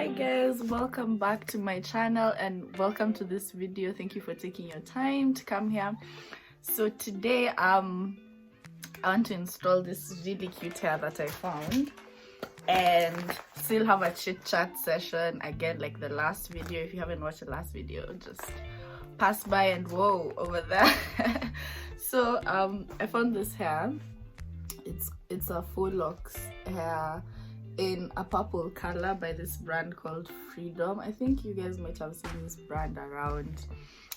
Hi guys, welcome back to my channel and welcome to this video. Thank you for taking your time to come here. So today I want to install this really cute hair that I found and still have a chit chat session again like the last video. If you haven't watched the last video, just pass by and whoa over there. So I found this hair. It's a full locks hair in a purple color by this brand called Freedom. I think you guys might have seen this brand around.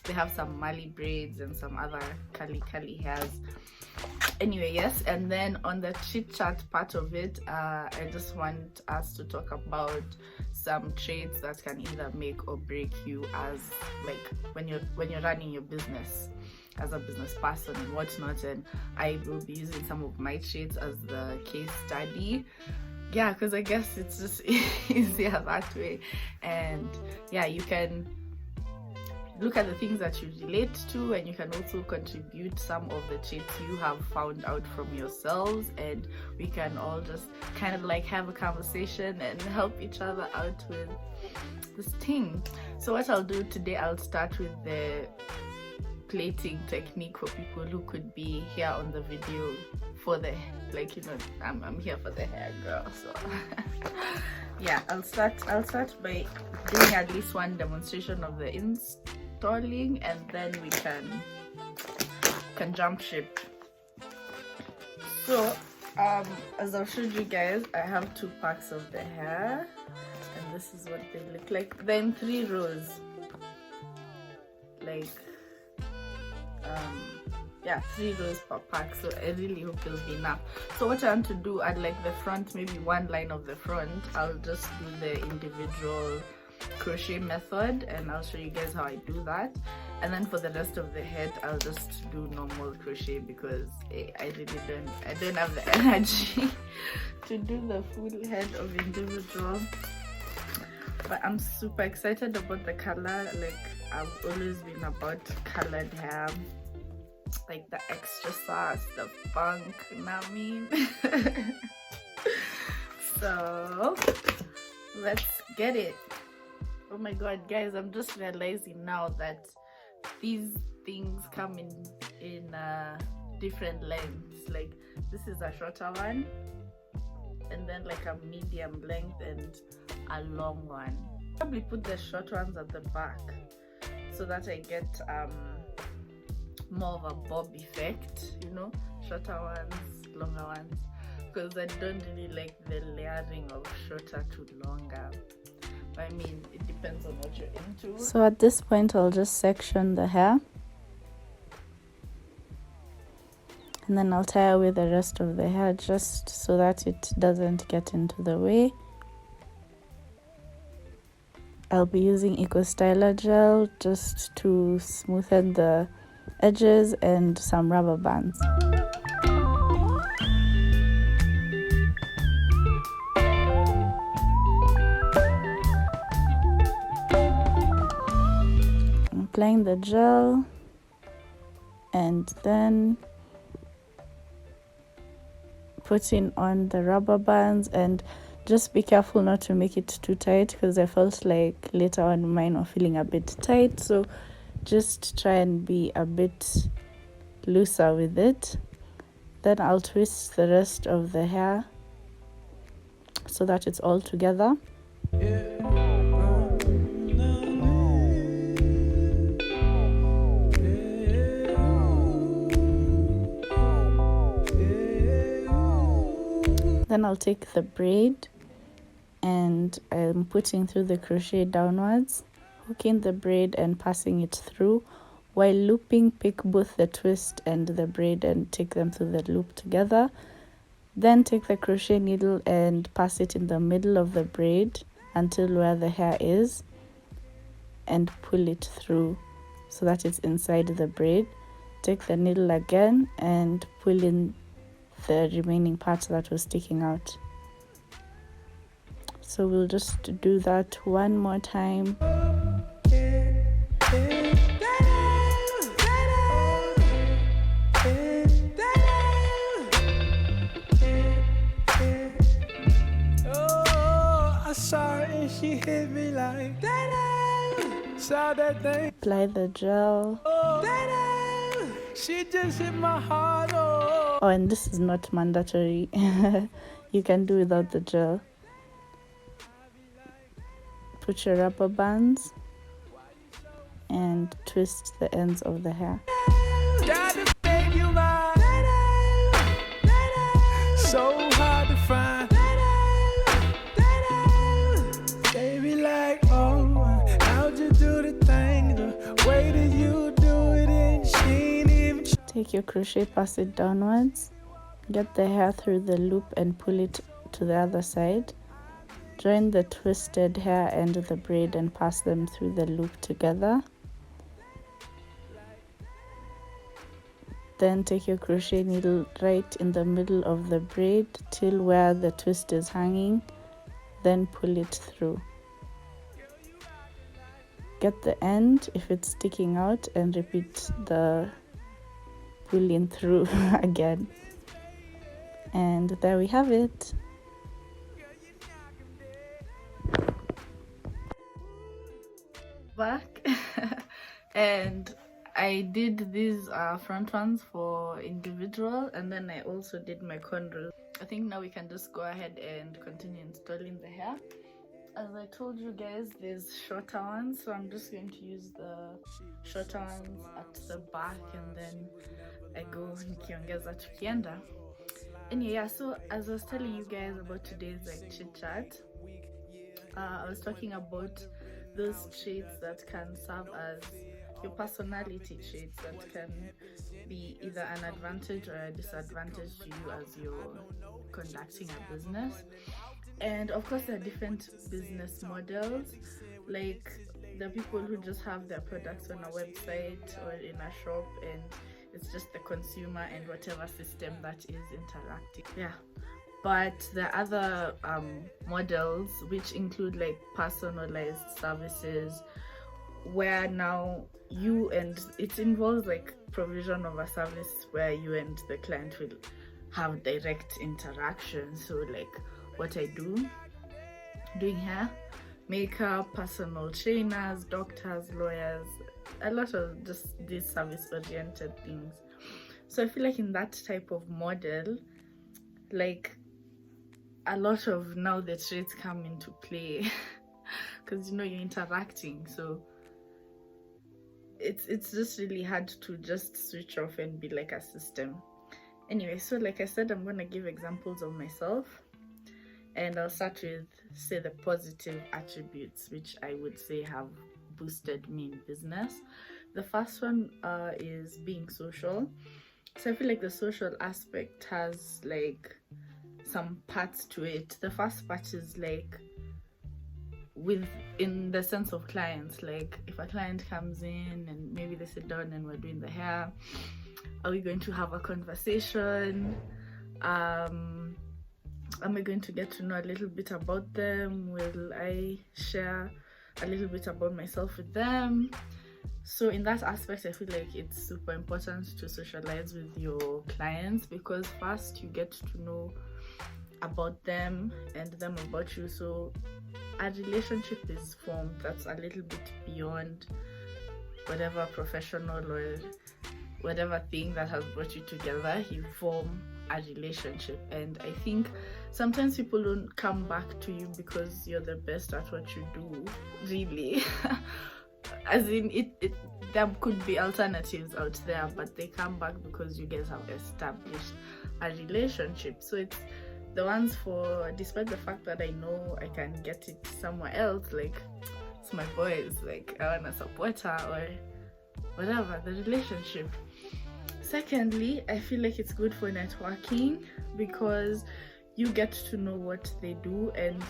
They have some Mali braids and some other curly hairs. Anyway, yes, and then on the chit chat part of it, I just want us to talk about some traits that can either make or break you as like when you're running your business as a business person and whatnot. And I will be using some of my traits as the case study. Yeah, because I guess it's just easier that way. And yeah, you can look at the things that you relate to, and you can also contribute some of the traits you have found out from yourselves, and we can all just kind of like have a conversation and help each other out with this thing. So what I'll do today, I'll start with the plating technique for people who could be here on the video for the, like, you know, I'm here for the hair, girl. So yeah, I'll start by doing at least one demonstration of the installing, and then we can jump ship. So as I've showed you guys, I have 2 packs of the hair, and this is what they look like. Then 3 rows, like yeah, 3 rows per pack. So I really hope it'll be enough. So what I want to do at like the front, maybe one line of the front, I'll just do the individual crochet method, and I'll show you guys how I do that. And then for the rest of the head, I'll just do normal crochet because I don't have the energy to do the full head of individual. But I'm super excited about the color. Like, I've always been about colored hair, like the extra sauce, the funk, you know what I mean? So let's get it. Oh my god, guys, I'm just realizing now that these things come in different lengths. Like, this is a shorter one, and then like a medium length and a long one. Probably put the short ones at the back so that I get more of a bob effect, you know, shorter ones, longer ones, because I don't really like the layering of shorter to longer. I mean, it depends on what you're into. So at this point, I'll just section the hair, and then I'll tie away the rest of the hair just so that it doesn't get into the way. I'll be using Eco Styler gel just to smoothen the edges and some rubber bands. I'm applying the gel and then putting on the rubber bands, and just be careful not to make it too tight, because I felt like later on mine were feeling a bit tight. So just try and be a bit looser with it. Then I'll twist the rest of the hair so that it's all together. Then I'll take the braid and I'm putting through the crochet downwards, hooking the braid and passing it through. While looping, pick both the twist and the braid and take them through the loop together. Then take the crochet needle and pass it in the middle of the braid until where the hair is, and pull it through so that it's inside the braid. Take the needle again and pull in the remaining part that was sticking out. So we'll just do that one more time. Oh, I saw it and she hit me like that. Saw that thing. Apply the gel. Oh, that. She just hit my heart. Oh, and this is not mandatory. You can do without the gel. Put your rubber bands and twist the ends of the hair. gotta make you mine. So hard to find. Baby, like, oh, how'd you do the thing? The way that you do it, and she ain't even. Take your crochet, pass it downwards. Get the hair through the loop and pull it to the other side. Join the twisted hair and the braid and pass them through the loop together. Then take your crochet needle right in the middle of the braid till where the twist is hanging, then pull it through. Get the end if it's sticking out and repeat the pulling through again. And there we have it. Back and I did these front ones for individual, and then I also did my cornrows. I think now we can just go ahead and continue installing the hair. As I told you guys, there's shorter ones, so I'm just going to use the shorter ones at the back, and then I go nikiongeza tukienda. Anyway, yeah, so as I was telling you guys about today's like chit chat, I was talking about those traits that can serve as your personality traits that can be either an advantage or a disadvantage to you as you're conducting a business. And of course there are different business models, like the people who just have their products on a website or in a shop and it's just the consumer and whatever system that is interacting. Yeah, but there are other models which include like personalized services, where now you and it involves like provision of a service where you and the client will have direct interaction. So like what I do, doing hair, makeup, personal trainers, doctors, lawyers, a lot of just these service oriented things. So I feel like in that type of model, like a lot of now the traits come into play because you know you're interacting, so it's just really hard to just switch off and be like a system. Anyway, so like I said, I'm gonna give examples of myself, and I'll start with, say, the positive attributes which I would say have boosted me in business. The first one is being social. So I feel like the social aspect has like some parts to it. The first part is like in the sense of clients, like if a client comes in and maybe they sit down and we're doing the hair, are we going to have a conversation? Am I going to get to know a little bit about them? Will I share a little bit about myself with them? So in that aspect, I feel like it's super important to socialize with your clients, because first you get to know about them and them about you, so a relationship is formed that's a little bit beyond whatever professional or whatever thing that has brought you together. You form a relationship, and I think sometimes people don't come back to you because you're the best at what you do, really. As in there could be alternatives out there, but they come back because you guys have established a relationship. So it's the ones for, despite the fact that I know I can get it somewhere else, like it's my boys, like I want to support her or whatever, the relationship. Secondly, I feel like it's good for networking because you get to know what they do, and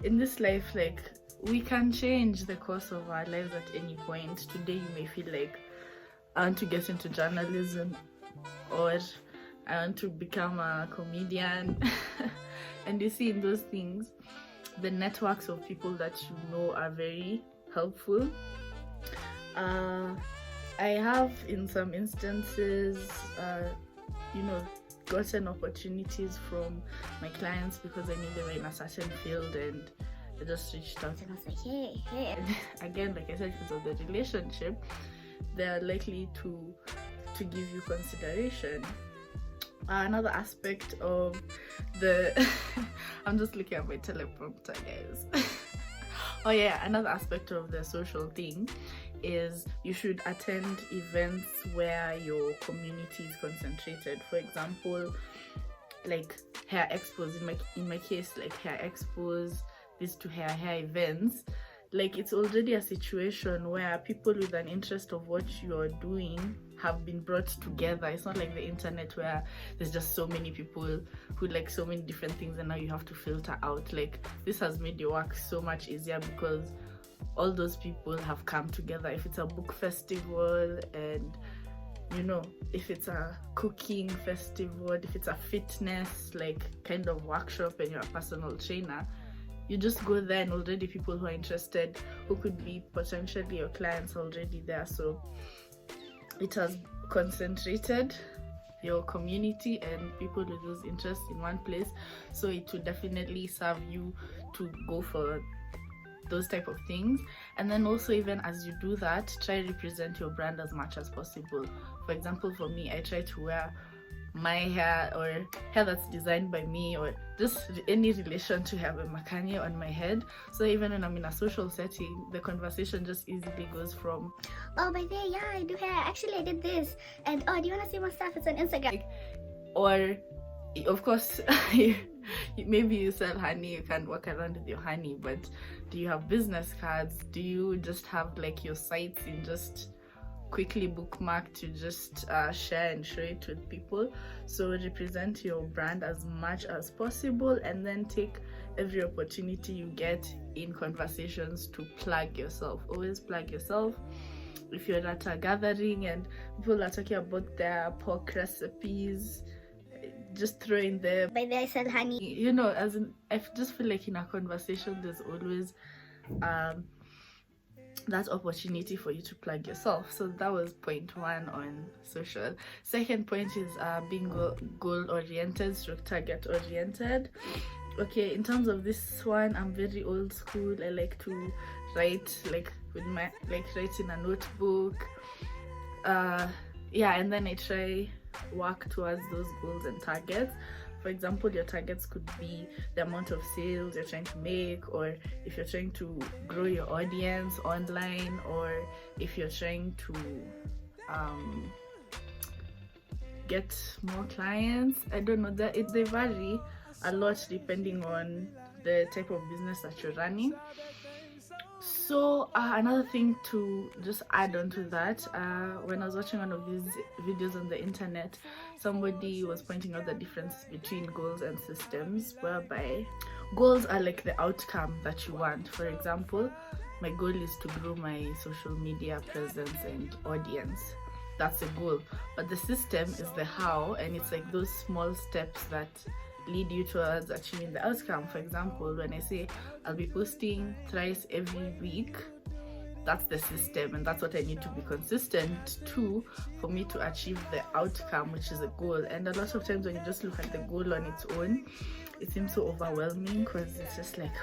in this life, like, we can change the course of our lives at any point. Today you may feel like I want to get into journalism, or I want to become a comedian. And you see, in those things, the networks of people that you know are very helpful. I have in some instances gotten opportunities from my clients because I knew they were in a certain field and I just reached out And I was like, hey. again, like I said, because of the relationship, they are likely to give you consideration. Another aspect of the I'm just looking at my teleprompter, guys. Oh yeah, another aspect of the social thing is you should attend events where your community is concentrated. For example, like hair expos, in my case, like hair expos, these two hair events. Like, it's already a situation where people with an interest of what you're doing have been brought together. It's not like the internet where there's just so many people who like so many different things and now you have to filter out. Like, this has made your work so much easier because all those people have come together. If it's a book festival, and you know, if it's a cooking festival, if it's a fitness like kind of workshop and you're a personal trainer, you just go there and already people who are interested, who could be potentially your clients, are already there. So it has concentrated your community and people with those interests in one place, so it will definitely serve you to go for those type of things. And then also, even as you do that, try to represent your brand as much as possible. For example, for me, I try to wear my hair or hair that's designed by me, or just any relation to have a makani on my head. So even when I'm in a social setting, the conversation just easily goes from, oh, by the way, yeah, I do hair. Actually, I did this. And oh, do you want to see my stuff? It's on Instagram. Or of course, maybe you sell honey, you can't walk around with your honey, but do you have business cards? Do you just have like your sites in just quickly bookmark to just share and show it with people? So represent your brand as much as possible, and then take every opportunity you get in conversations to plug yourself. Always plug yourself. If you're at a gathering and people are talking about their pork recipes, just throw in there, by the way, I sell honey. You know, as in, I just feel like in a conversation there's always that opportunity for you to plug yourself. So that was point one on social. Second point is being goal oriented, stroke target oriented. Okay, in terms of this one, I'm very old school. I like to write like with my write in a notebook, yeah, and then I try work towards those goals and targets. For example, your targets could be the amount of sales you're trying to make, or if you're trying to grow your audience online, or if you're trying to get more clients. I don't know, they vary a lot depending on the type of business that you're running. So another thing to just add on to that, when I was watching one of these videos on the internet, somebody was pointing out the difference between goals and systems, whereby goals are like the outcome that you want. For example, my goal is to grow my social media presence and audience. That's a goal. But the system is the how, and it's like those small steps that lead you towards achieving the outcome. For example, when I say I'll be posting thrice every week, that's the system, and that's what I need to be consistent to for me to achieve the outcome, which is a goal. And a lot of times when you just look at the goal on its own, it seems so overwhelming, because it's just like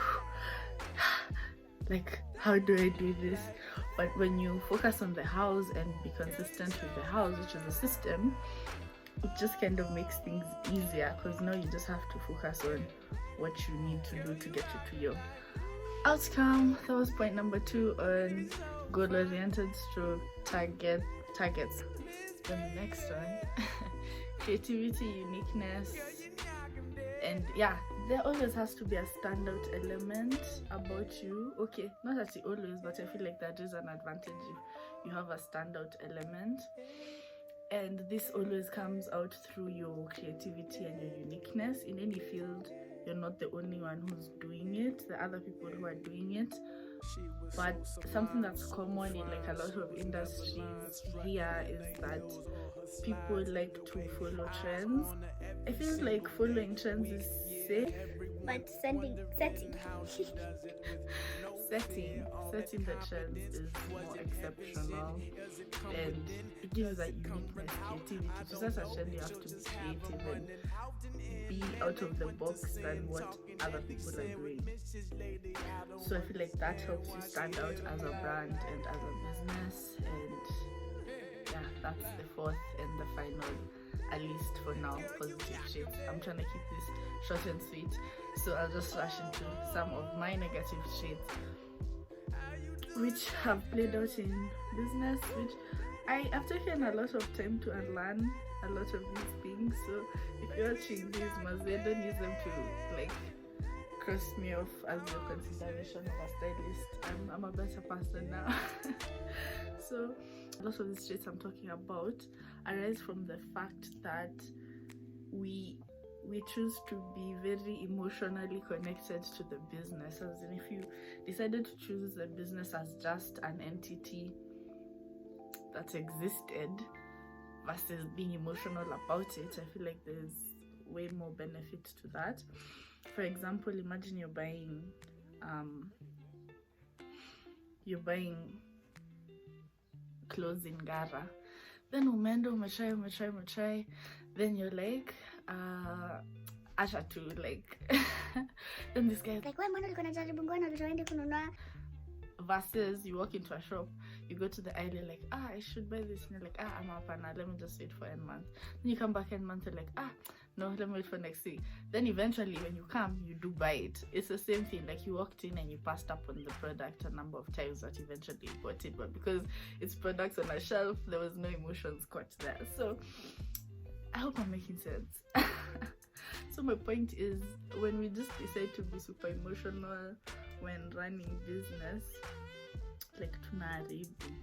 how do I do this? But when you focus on the hows and be consistent with the hows, which is the system, it just kind of makes things easier, because now you just have to focus on what you need to do to get you to your outcome. That was point number 2 on goal oriented stroke targets. Then the next one, creativity, uniqueness, and yeah, there always has to be a standout element about you. Okay, not that it always, but I feel like that is an advantage if you have a standout element. And this always comes out through your creativity and your uniqueness. In any field, you're not the only one who's doing it. There are other people who are doing it. But something that's common in like a lot of industries here is that people like to follow trends. I feel like following trends is safe, but setting setting the trends is more exceptional, and it gives that uniqueness, creativity. To set a trend, you have to be creative and be out of the box than what other people are doing. So I feel like that helps you stand out as a brand and as a business. And yeah, that's the fourth and the final, at least for now, positive traits. I'm trying to keep this short and sweet, so I'll just rush into some of my negative traits which have played out in business, which I've taken a lot of time to unlearn a lot of these things. So if you're watching these, don't use them to like cross me off as your consideration of a stylist. I'm a better person now. So a lot of these traits I'm talking about arise from the fact that we choose to be very emotionally connected to the business. As in, if you decided to choose the business as just an entity that existed versus being emotional about it, I feel like there's way more benefit to that. For example, imagine you're buying clothes in Gara, then umetry, then you're like Asha too, like then this guy like, mbona ulikuwa unajaribu ngono tuende kununua? Versus you walk into a shop, you go to the aisle, you're like, I should buy this, and you're like, I'm up and let me just wait for a month. Then you come back in a month, you're like, no, let me wait for next week. Then eventually when you come, you do buy it. It's the same thing, like you walked in and you passed up on the product a number of times, but eventually you bought it. But because it's products on a shelf, there was no emotions caught there. So I hope I'm making sense. So my point is, when we just decide to be super emotional when running business, like tunaribu.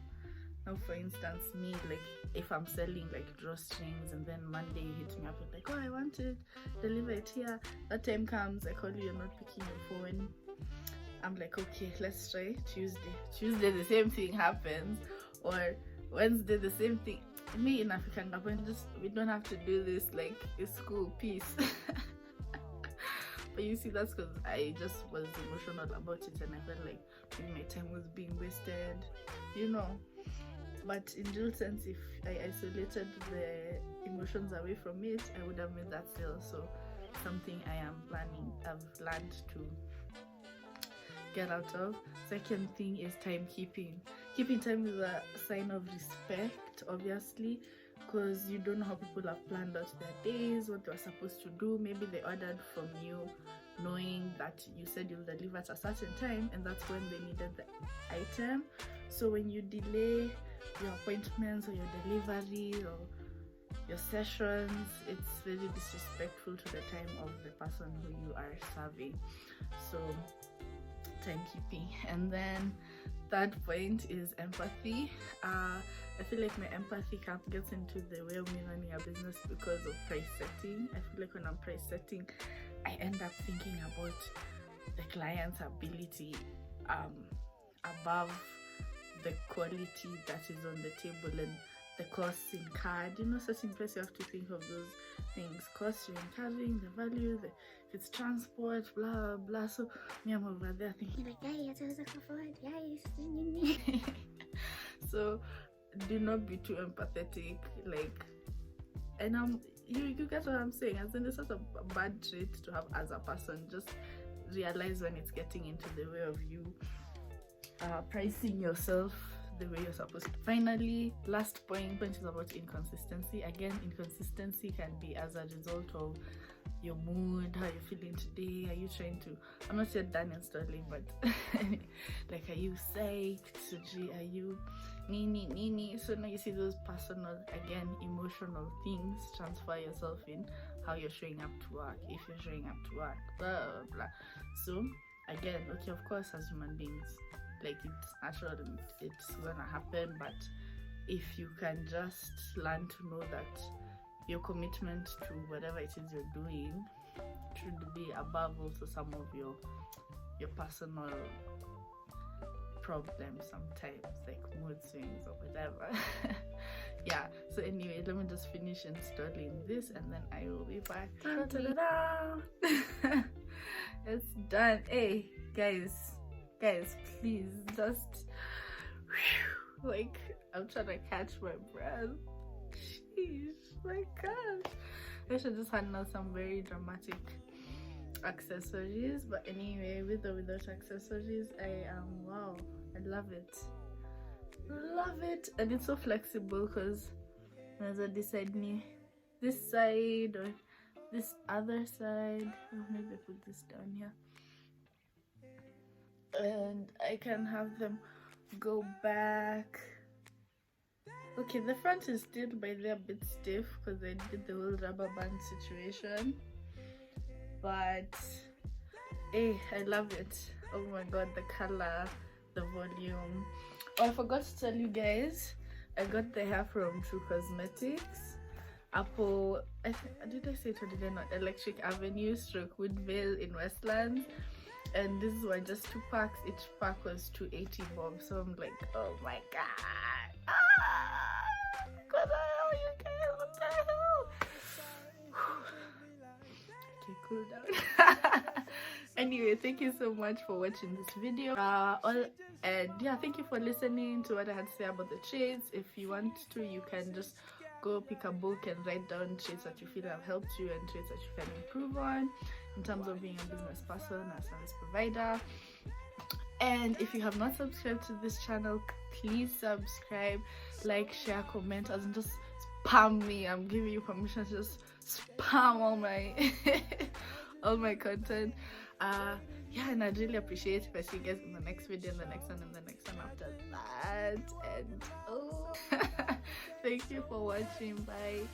Now for instance, me, like if I'm selling like drawstrings and then Monday you hit me up with like, I want it, deliver it here. That time comes, I call you, you're not picking your phone. I'm like, okay, let's try Tuesday the same thing happens, or Wednesday the same thing. Me in African Gabon, we don't have to do this, like it's school, peace. But you see, that's because I just was emotional about it and I felt like maybe my time was being wasted, you know. But in real sense, if I isolated the emotions away from it, I would have made that sale. So something I've learned to get out of. Second thing is timekeeping. Keeping time is a sign of respect, obviously, because you don't know how people have planned out their days, what they're supposed to do. Maybe they ordered from you knowing that you said you'll deliver at a certain time, and that's when they needed the item. So when you delay your appointments or your delivery or your sessions, it's very disrespectful to the time of the person who you are serving. So timekeeping. And then third point is empathy. I feel like my empathy gets into the way of me running a business because of price setting. I feel like when I'm price setting, I end up thinking about the client's ability above the quality that is on the table and the costs incurred. You know, certain place you have to think of those things, costs you're incurring, the value, if it's transport, blah blah. So me, I'm over there thinking like, guys, I can afford, guys. So do not be too empathetic, like, and you get what I'm saying, as in it's not a bad trait to have as a person. Just realize when it's getting into the way of you pricing yourself the way you're supposed to. Finally, last point is about inconsistency. Again, inconsistency can be as a result of your mood, how you're feeling today. Are you trying to, I'm not yet done installing, but like, are you psyched? Are you nini? So now you see those personal, again, emotional things transfer yourself in how you're showing up to work. If you're showing up to work, blah blah blah. So again, okay, of course, as human beings, like, it's natural and it's gonna happen, but if you can just learn to know that your commitment to whatever it is you're doing should be above also some of your personal problems sometimes, like mood swings or whatever. Yeah, so anyway, let me just finish installing this and then I will be back. It's done. Hey guys, guys, please just like, I'm trying to catch my breath. Sheesh, my gosh, I should just handle some very dramatic accessories, but anyway, with or without accessories, wow, I love it, and it's so flexible because there's a decide me this side or this other side. Oh, maybe I put this down here, and I can have them go back. Okay, the front is still by there a bit stiff because I did the whole rubber band situation, but hey, I love it. Oh my god, the color, the volume. Oh, I forgot to tell you guys, I got the hair from True Cosmetics, Apple, did I say it or did I not? Electric Avenue / Woodvale in Westlands, and this were just 2 packs. Each pack was 280 bob, so I'm like, oh my god, what the hell, you guys, what the hell? Okay, cool down. Anyway, thank you so much for watching this video, and yeah, thank you for listening to what I had to say about the trades. If you want to, you can just go pick a book and write down traits that you feel have helped you and traits that you can improve on in terms of being a business person or service provider. And if you have not subscribed to this channel, please subscribe, like, share, comment, as in just spam me. I'm giving you permission to just spam all my all my content. Yeah, and I'd really appreciate if I see you guys in the next video, and the next one, and the next one after that. And oh thank you for watching. Bye.